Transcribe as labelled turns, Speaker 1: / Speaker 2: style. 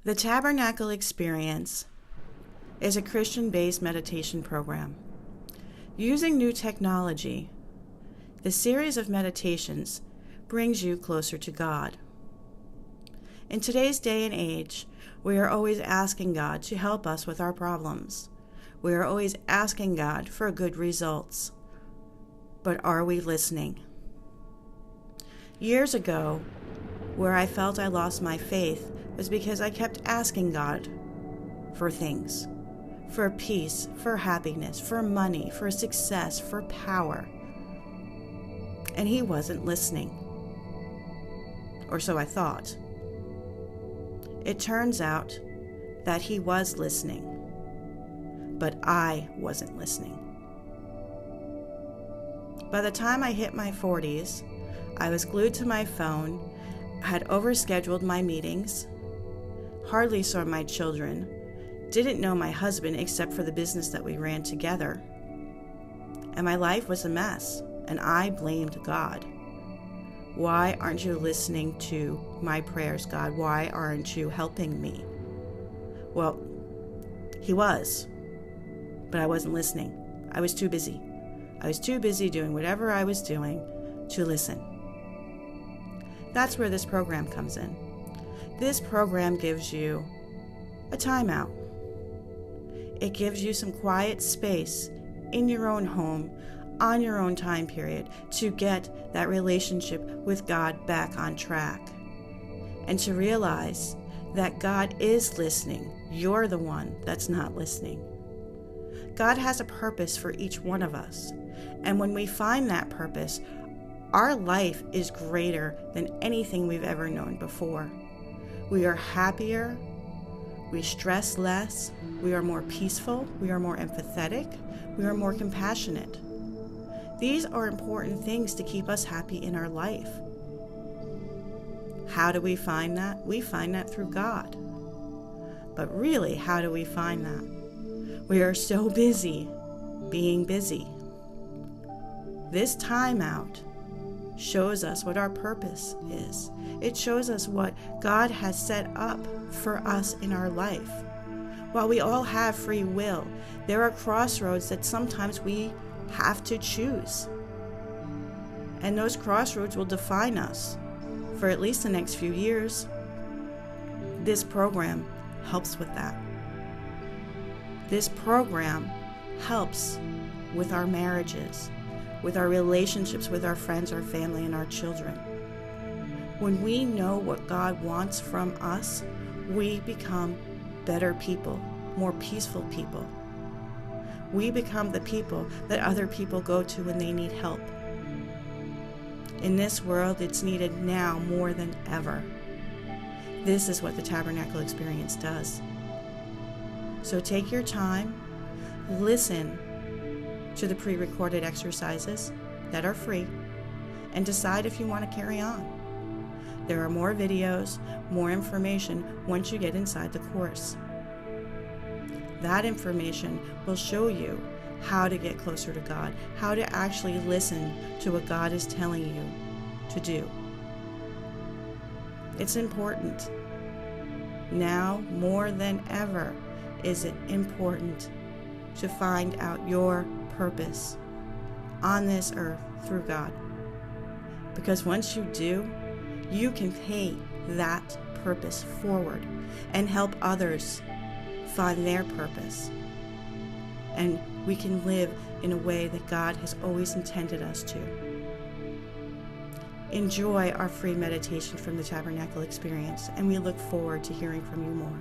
Speaker 1: The Tabernacle Experience is a Christian-based meditation program. Using new technology, the series of meditations brings you closer to God. In today's day and age, we are always asking God to help us with our problems. We are always asking God for good results. But are we listening? Years ago, where I felt I lost my faith was because I kept asking God for things, for peace, for happiness, for money, for success, for power. And He wasn't listening. Or so I thought. It turns out that He was listening, but I wasn't listening. By the time I hit my 40s, I was glued to my phone, had overscheduled my meetings, hardly saw my children, didn't know my husband except for the business that we ran together. And my life was a mess, and I blamed God. Why aren't you listening to my prayers, God? Why aren't you helping me? Well, He was, but I wasn't listening. I was too busy. I was too busy doing whatever I was doing to listen. That's where this program comes in. This program gives you a timeout. It gives you some quiet space in your own home, on your own time period, to get that relationship with God back on track. And to realize that God is listening. You're the one that's not listening. God has a purpose for each one of us. And when we find that purpose, our life is greater than anything we've ever known before. We are happier, we stress less, we are more peaceful, we are more empathetic, we are more compassionate. These are important things to keep us happy in our life. How do we find that? We find that through God. But really, how do we find that? We are so busy being busy. This timeout shows us what our purpose is. It shows us what God has set up for us in our life. While we all have free will, there are crossroads that sometimes we have to choose. And those crossroads will define us for at least the next few years. This program helps with that. This program helps with our marriages, with our relationships with our friends, our family, and our children. When we know what God wants from us, we become better people, more peaceful people. We become the people that other people go to when they need help. In this world, it's needed now more than ever. This is what the Tabernacle Experience does. So take your time, listen to the pre-recorded exercises that are free, and decide if you want to carry on. There are more videos, more information once you get inside the course. That information will show you how to get closer to God, how to actually listen to what God is telling you to do. It's important. Now, more than ever, is it important to find out your purpose on this earth through God. Because once you do, you can pay that purpose forward and help others find their purpose. And we can live in a way that God has always intended us to. Enjoy our free meditation from the Tabernacle Experience, and we look forward to hearing from you more.